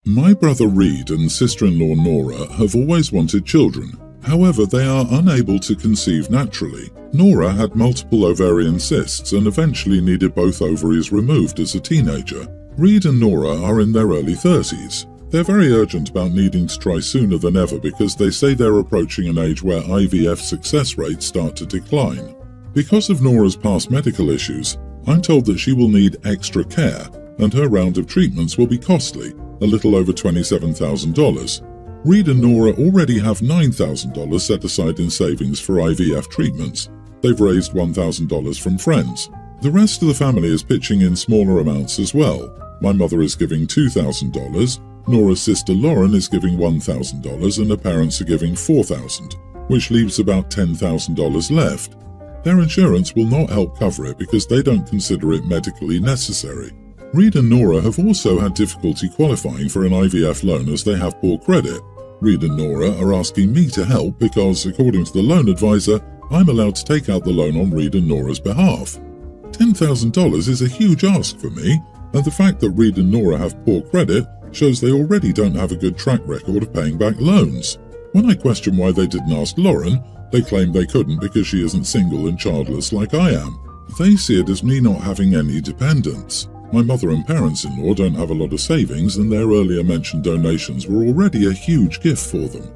My brother Reed and sister-in-law Nora have always wanted children. However, they are unable to conceive naturally. Nora had multiple ovarian cysts and eventually needed both ovaries removed as a teenager. Reed and Nora are in their early 30s. They're very urgent about needing to try sooner than ever because they say they're approaching an age where IVF success rates start to decline. Because of Nora's past medical issues, I'm told that she will need extra care, and her round of treatments will be costly, a little over $27,000. Reed and Nora already have $9,000 set aside in savings for IVF treatments. They've raised $1,000 from friends. The rest of the family is pitching in smaller amounts as well. My mother is giving $2,000, Nora's sister Lauren is giving $1,000, and her parents are giving $4,000, which leaves about $10,000 left. Their insurance will not help cover it because they don't consider it medically necessary. Reed and Nora have also had difficulty qualifying for an IVF loan as they have poor credit. Reed and Nora are asking me to help because, according to the loan advisor, I'm allowed to take out the loan on Reed and Nora's behalf. $10,000 is a huge ask for me, and the fact that Reed and Nora have poor credit shows they already don't have a good track record of paying back loans. When I question why they didn't ask Lauren, they claim they couldn't because she isn't single and childless like I am. They see it as me not having any dependents. My mother and parents-in-law don't have a lot of savings, and their earlier mentioned donations were already a huge gift for them.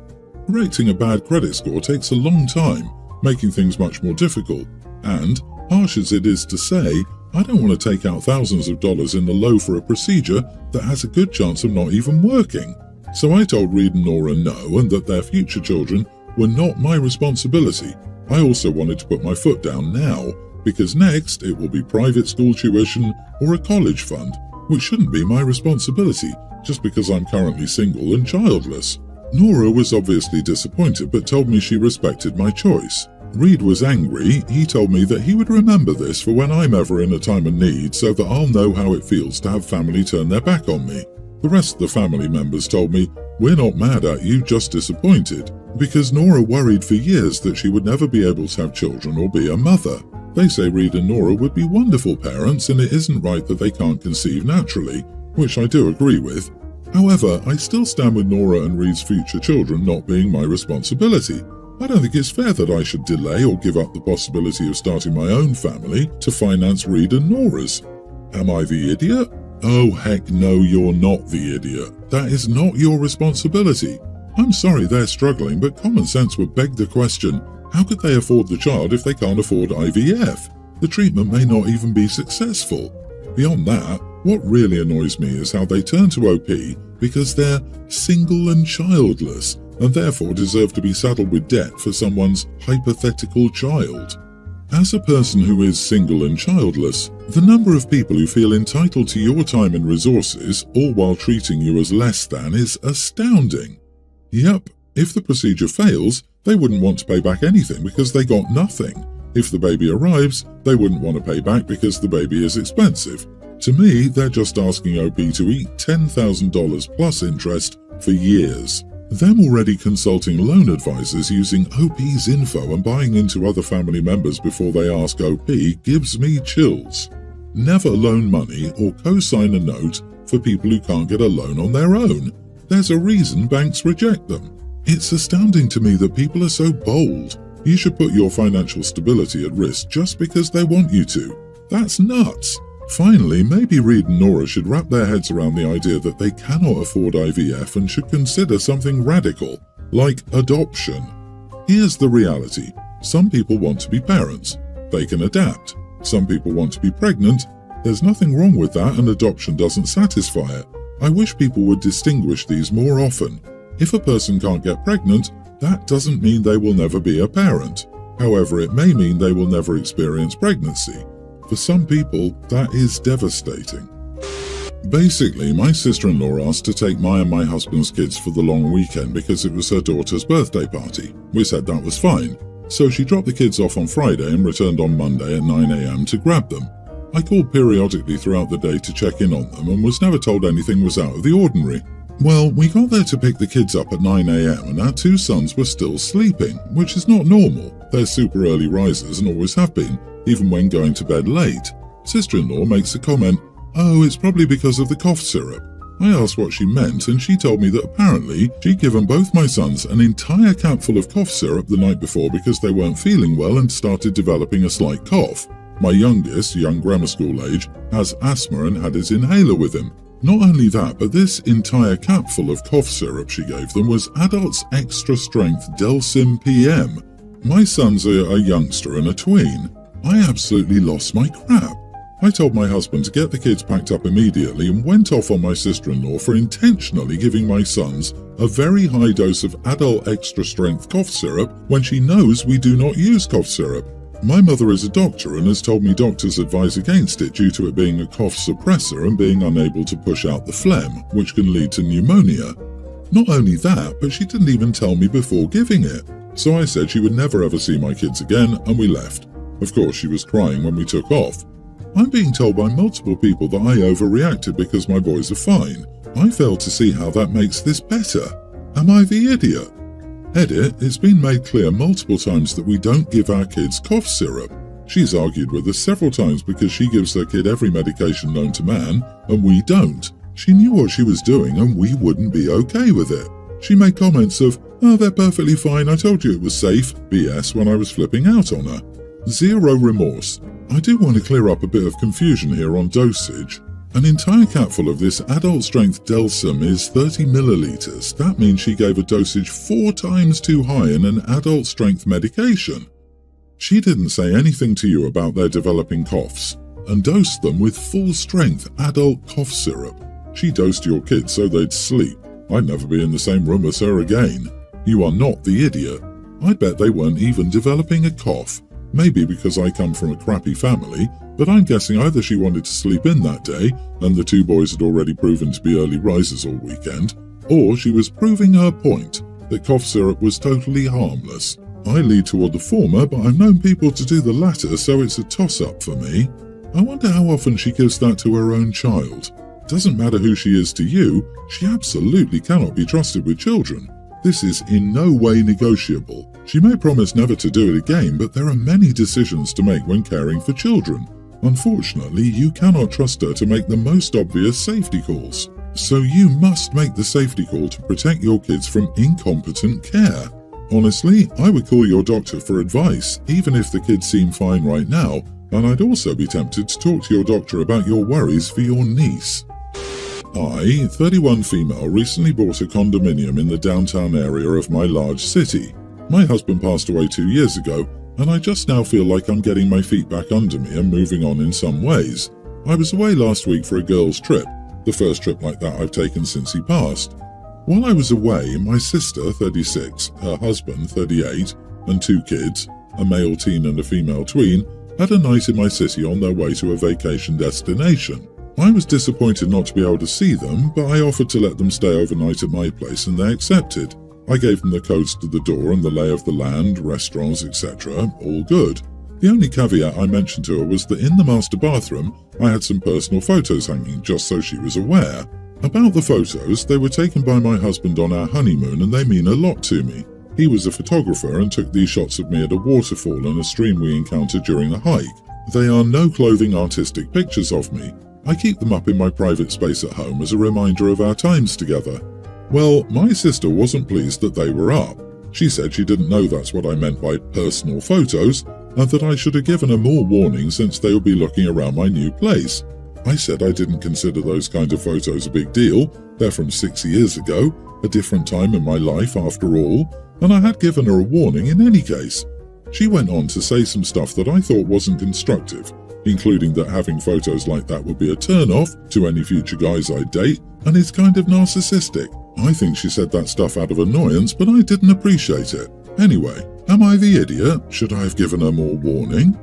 Correcting a bad credit score takes a long time, making things much more difficult, and, harsh as it is to say, I don't want to take out thousands of dollars in the low for a procedure that has a good chance of not even working. So I told Reed and Nora no, and that their future children were not my responsibility. I also wanted to put my foot down now, because next it will be private school tuition or a college fund, which shouldn't be my responsibility just because I'm currently single and childless. Nora was obviously disappointed but told me she respected my choice. Reed was angry. He told me that he would remember this for when I'm ever in a time of need so that I'll know how it feels to have family turn their back on me. The rest of the family members told me, "We're not mad at you, just disappointed," because Nora worried for years that she would never be able to have children or be a mother. They say Reed and Nora would be wonderful parents and it isn't right that they can't conceive naturally, which I do agree with. However, I still stand with Nora and Reed's future children not being my responsibility. I don't think it's fair that I should delay or give up the possibility of starting my own family to finance Reed and Nora's. Am I the idiot? Oh heck no, you're not the idiot. That is not your responsibility. I'm sorry they're struggling, but common sense would beg the question, how could they afford the child if they can't afford IVF? The treatment may not even be successful. Beyond that, what really annoys me is how they turn to OP because they're single and childless, and therefore deserve to be saddled with debt for someone's hypothetical child. As a person who is single and childless, the number of people who feel entitled to your time and resources, all while treating you as less than, is astounding. Yep, if the procedure fails, they wouldn't want to pay back anything because they got nothing. If the baby arrives, they wouldn't want to pay back because the baby is expensive. To me, they're just asking OP to eat $10,000 plus interest for years. Them already consulting loan advisors using OP's info and buying into other family members before they ask OP gives me chills. Never loan money or co-sign a note for people who can't get a loan on their own. There's a reason banks reject them. It's astounding to me that people are so bold. You should put your financial stability at risk just because they want you to. That's nuts. Finally, maybe Reed and Nora should wrap their heads around the idea that they cannot afford IVF and should consider something radical, like adoption. Here's the reality. Some people want to be parents. They can adapt. Some people want to be pregnant. There's nothing wrong with that, and adoption doesn't satisfy it. I wish people would distinguish these more often. If a person can't get pregnant, that doesn't mean they will never be a parent. However, it may mean they will never experience pregnancy. For some people, that is devastating. Basically, my sister-in-law asked to take my and my husband's kids for the long weekend because it was her daughter's birthday party. We said that was fine. So she dropped the kids off on Friday and returned on Monday at 9 a.m. to grab them. I called periodically throughout the day to check in on them and was never told anything was out of the ordinary. Well, we got there to pick the kids up at 9 a.m. and our two sons were still sleeping, which is not normal. They're super early risers and always have been, even when going to bed late. Sister-in-law makes a comment, "Oh, it's probably because of the cough syrup." I asked what she meant, and she told me that apparently she'd given both my sons an entire capful of cough syrup the night before because they weren't feeling well and started developing a slight cough. My youngest, young grammar school age, has asthma and had his inhaler with him. Not only that, but this entire capful of cough syrup she gave them was Adult's Extra Strength Delsim PM. My sons are a youngster and a tween. I absolutely lost my crap. I told my husband to get the kids packed up immediately and went off on my sister-in-law for intentionally giving my sons a very high dose of Adult Extra Strength cough syrup when she knows we do not use cough syrup. My mother is a doctor and has told me doctors advise against it due to it being a cough suppressor and being unable to push out the phlegm, which can lead to pneumonia. Not only that, but she didn't even tell me before giving it. So I said she would never ever see my kids again, and we left. Of course, she was crying when we took off. I'm being told by multiple people that I overreacted because my boys are fine. I fail to see how that makes this better. Am I the idiot? Edit, it's been made clear multiple times that we don't give our kids cough syrup. She's argued with us several times because she gives her kid every medication known to man, and we don't. She knew what she was doing and we wouldn't be okay with it. She made comments of, "Oh, they're perfectly fine, I told you it was safe," BS when I was flipping out on her. Zero remorse. I do want to clear up a bit of confusion here on dosage. An entire capful of this adult strength Delsim is 30 milliliters. That means she gave a dosage 4 times too high in an adult strength medication. She didn't say anything to you about their developing coughs and dosed them with full strength adult cough syrup. She dosed your kids so they'd sleep. I'd never be in the same room as her again. You are not the idiot. I bet they weren't even developing a cough. Maybe because I come from a crappy family, but I'm guessing either she wanted to sleep in that day, and the 2 boys had already proven to be early risers all weekend, or she was proving her point, that cough syrup was totally harmless. I lead toward the former, but I've known people to do the latter, so it's a toss-up for me. I wonder how often she gives that to her own child. Doesn't matter who she is to you, she absolutely cannot be trusted with children. This is in no way negotiable. She may promise never to do it again, but there are many decisions to make when caring for children. Unfortunately, you cannot trust her to make the most obvious safety calls. So you must make the safety call to protect your kids from incompetent care. Honestly, I would call your doctor for advice, even if the kids seem fine right now, and I'd also be tempted to talk to your doctor about your worries for your niece. I, 31 female, recently bought a condominium in the downtown area of my large city. My husband passed away 2 years ago, and I just now feel like I'm getting my feet back under me and moving on in some ways. I was away last week for a girls' trip, the first trip like that I've taken since he passed. While I was away, my sister, 36, her husband, 38, and 2 kids, a male teen and a female tween, had a night in my city on their way to a vacation destination. I was disappointed not to be able to see them, but I offered to let them stay overnight at my place and they accepted. I gave them the codes to the door and the lay of the land, restaurants, etc. All good. The only caveat I mentioned to her was that in the master bathroom, I had some personal photos hanging just so she was aware. About the photos, they were taken by my husband on our honeymoon and they mean a lot to me. He was a photographer and took these shots of me at a waterfall and a stream we encountered during the hike. They are no clothing artistic pictures of me. I keep them up in my private space at home as a reminder of our times together. Well, my sister wasn't pleased that they were up. She said she didn't know that's what I meant by personal photos, and that I should have given her more warning since they would be looking around my new place. I said I didn't consider those kind of photos a big deal. They're from 6 years ago, a different time in my life after all, and I had given her a warning in any case. She went on to say some stuff that I thought wasn't constructive, including that having photos like that would be a turn-off to any future guys I date, and it's kind of narcissistic. I think she said that stuff out of annoyance, but I didn't appreciate it. Anyway, am I the idiot? Should I have given her more warning?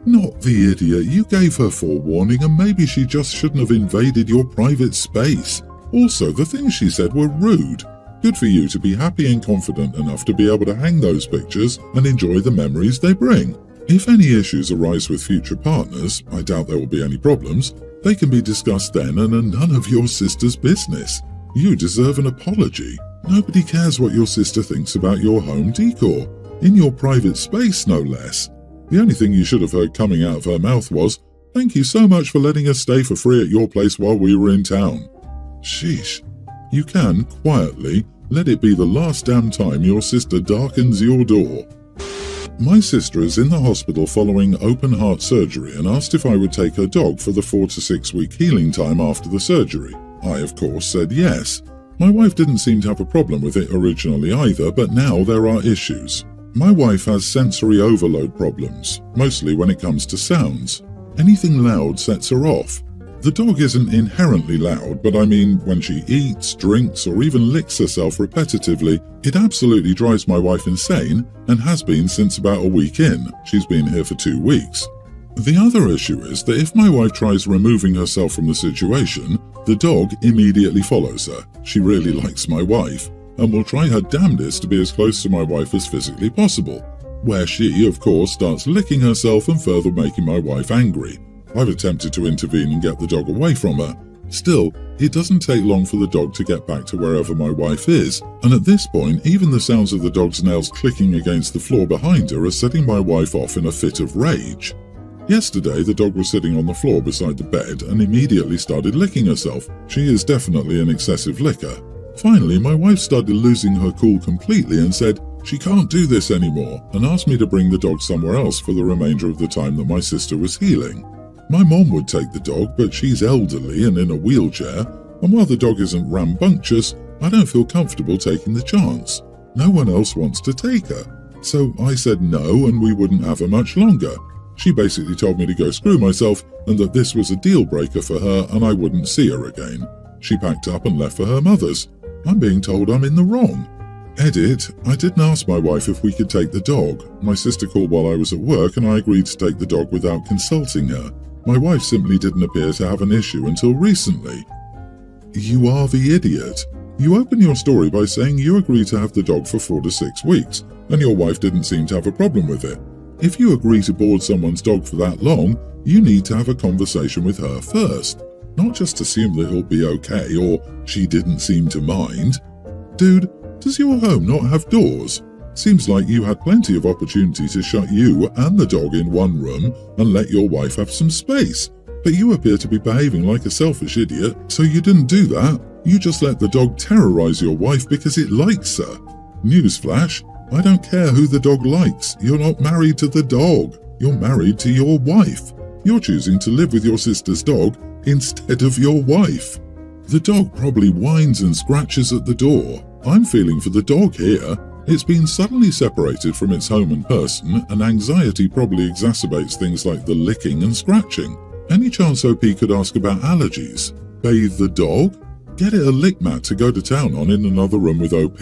Not the idiot. You gave her forewarning and maybe she just shouldn't have invaded your private space. Also, the things she said were rude. Good for you to be happy and confident enough to be able to hang those pictures and enjoy the memories they bring. If any issues arise with future partners, I doubt there will be any problems, they can be discussed then and are none of your sister's business. You deserve an apology. Nobody cares what your sister thinks about your home decor. In your private space, no less. The only thing you should have heard coming out of her mouth was, "Thank you so much for letting us stay for free at your place while we were in town." Sheesh. You can, quietly, let it be the last damn time your sister darkens your door. My sister is in the hospital following open heart surgery and asked if I would take her dog for the 4 to 6 week healing time after the surgery. I, of course, said yes. My wife didn't seem to have a problem with it originally either, but now there are issues. My wife has sensory overload problems, mostly when it comes to sounds. Anything loud sets her off. The dog isn't inherently loud, but I mean, when she eats, drinks, or even licks herself repetitively, it absolutely drives my wife insane and has been since about a week in. She's been here for 2 weeks. The other issue is that if my wife tries removing herself from the situation, the dog immediately follows her. She really likes my wife and will try her damnedest to be as close to my wife as physically possible, where she, of course, starts licking herself and further making my wife angry. I've attempted to intervene and get the dog away from her. Still, it doesn't take long for the dog to get back to wherever my wife is, and at this point, even the sounds of the dog's nails clicking against the floor behind her are setting my wife off in a fit of rage. Yesterday, the dog was sitting on the floor beside the bed and immediately started licking herself. She is definitely an excessive licker. Finally, my wife started losing her cool completely and said she can't do this anymore, and asked me to bring the dog somewhere else for the remainder of the time that my sister was healing. My mom would take the dog, but she's elderly and in a wheelchair, and while the dog isn't rambunctious, I don't feel comfortable taking the chance. No one else wants to take her. So I said no, and we wouldn't have her much longer. She basically told me to go screw myself and that this was a deal breaker for her and I wouldn't see her again. She packed up and left for her mother's. I'm being told I'm in the wrong. Edit, I didn't ask my wife if we could take the dog. My sister called while I was at work and I agreed to take the dog without consulting her. My wife simply didn't appear to have an issue until recently. You are the idiot. You open your story by saying you agreed to have the dog for 4 to 6 weeks, and your wife didn't seem to have a problem with it. If you agree to board someone's dog for that long, you need to have a conversation with her first. Not just assume that he'll be okay or she didn't seem to mind. Dude, does your home not have doors? Seems like you had plenty of opportunity to shut you and the dog in one room and let your wife have some space. But you appear to be behaving like a selfish idiot, so you didn't do that. You just let the dog terrorize your wife because it likes her. Newsflash, I don't care who the dog likes. You're not married to the dog. You're married to your wife. You're choosing to live with your sister's dog instead of your wife. The dog probably whines and scratches at the door. I'm feeling for the dog here. It's been suddenly separated from its home and person, and anxiety probably exacerbates things like the licking and scratching. Any chance OP could ask about allergies? Bathe the dog? Get it a lick mat to go to town on in another room with OP?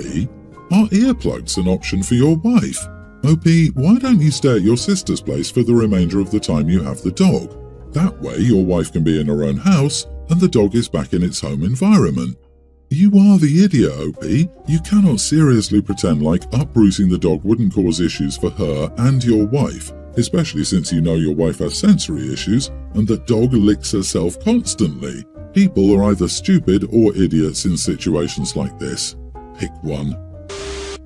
Are earplugs an option for your wife? OP, why don't you stay at your sister's place for the remainder of the time you have the dog? That way your wife can be in her own house, and the dog is back in its home environment. You are the idiot, OP. You cannot seriously pretend like uprooting the dog wouldn't cause issues for her and your wife, especially since you know your wife has sensory issues and the dog licks herself constantly. People are either stupid or idiots in situations like this. Pick one.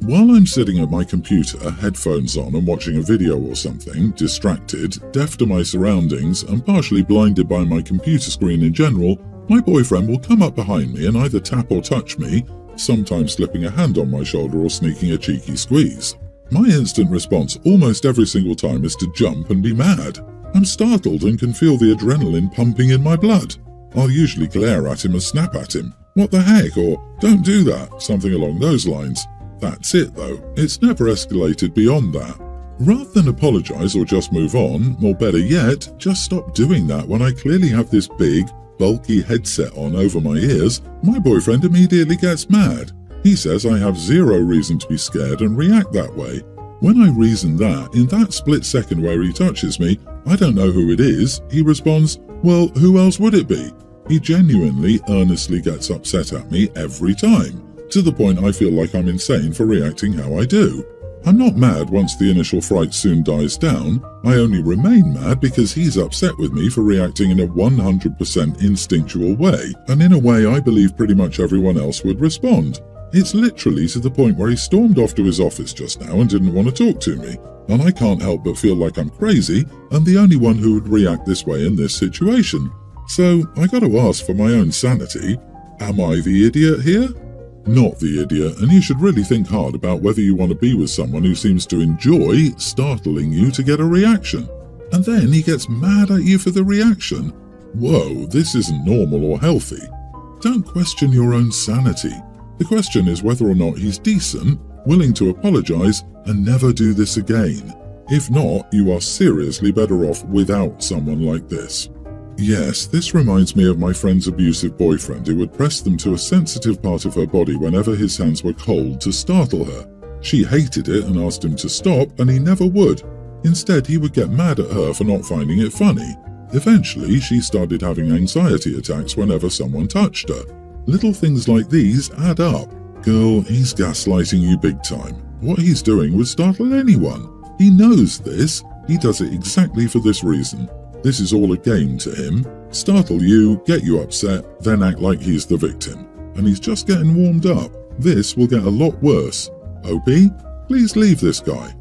While I'm sitting at my computer, headphones on and watching a video or something, distracted, deaf to my surroundings and partially blinded by my computer screen in general, my boyfriend will come up behind me and either tap or touch me, sometimes slipping a hand on my shoulder or sneaking a cheeky squeeze. My instant response almost every single time is to jump and be mad. I'm startled and can feel the adrenaline pumping in my blood. I'll usually glare at him and snap at him. What the heck? Or don't do that, something along those lines. That's it though, it's never escalated beyond that. Rather than apologize or just move on, or better yet, just stop doing that when I clearly have this big, bulky headset on over my ears, my boyfriend immediately gets mad. He says I have zero reason to be scared and react that way. When I reason that, in that split second where he touches me, I don't know who it is, he responds, well, who else would it be? He genuinely, earnestly gets upset at me every time, to the point I feel like I'm insane for reacting how I do. I'm not mad once the initial fright soon dies down, I only remain mad because he's upset with me for reacting in a 100% instinctual way, and in a way I believe pretty much everyone else would respond. It's literally to the point where he stormed off to his office just now and didn't want to talk to me, and I can't help but feel like I'm crazy and the only one who would react this way in this situation. So I gotta ask for my own sanity, Am I the idiot here? Not the idiot, and you should really think hard about whether you want to be with someone who seems to enjoy startling you to get a reaction. And then he gets mad at you for the reaction. Whoa, this isn't normal or healthy. Don't question your own sanity. The question is whether or not he's decent, willing to apologize, and never do this again. If not, you are seriously better off without someone like this. Yes, this reminds me of my friend's abusive boyfriend who would press them to a sensitive part of her body whenever his hands were cold to startle her. She hated it and asked him to stop, and he never would. Instead, he would get mad at her for not finding it funny. Eventually, she started having anxiety attacks whenever someone touched her. Little things like these add up. Girl, he's gaslighting you big time. What he's doing would startle anyone. He knows this. He does it exactly for this reason. This is all a game to him. Startle you, get you upset, then act like he's the victim. And he's just getting warmed up. This will get a lot worse. OP, please leave this guy.